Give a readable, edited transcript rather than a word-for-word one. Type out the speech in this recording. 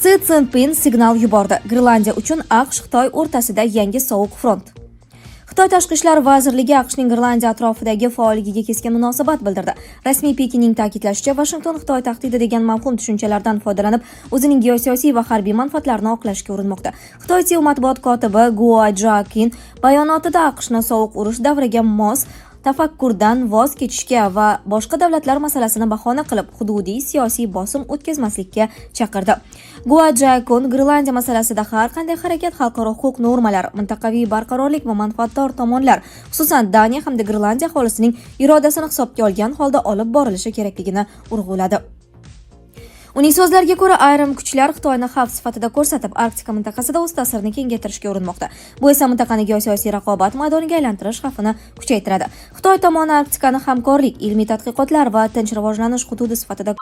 Si Szinpin signal yubordi. Grenlandiya uchun AQSh-Xitoy o'rtasida yangi sovuq front. Xitoy Tashqi ishlar vazirligi AQShning Grenlandiya atrofidagi faolligiga keskin munosabat bildirdi. Rasmiy Pekinning ta'kidlashicha, Washington Xitoy tahdidi degan mavhum tushunchalardan foydalanib, o'zining geosiyosiy va harbiy manfaatlarini oqlashga urinmoqda. Xitoy TSEU matbuot kotibi Guo Jiaqin bayonotida AQShni sovuq urush davriga mos tafakkurdan voz kechishga va boshqa davlatlar masalasini bahona qilib hududiy siyosiy bosim o'tkazmaslikka chaqirdi. Guo Jiaqin Grenlandiya masalasida har qanday harakat xalqaro huquq normalari, mintaqaviy barqarorlik va manfaatdor tomonlar, xususan Daniya hamda Grenlandiya aholisining irodasini hisobga olgan holda olib borilishi kerakligini urg'uladi. Uning so'zlariga ko'ra, ayrim kuchlar Xitoyni xavf sifatida ko'rsatib, Arktika mintaqasida o'z ta'sirini kengaytirishga urinmoqda. Bu esa mintaqani geosiyosiy raqobat maydoniga aylantirish xavfini kuchaytiradi. Xitoy tomoni Arktikani hamkorlik, ilmiy tadqiqotlar va tinch rivojlanish hududi sifatida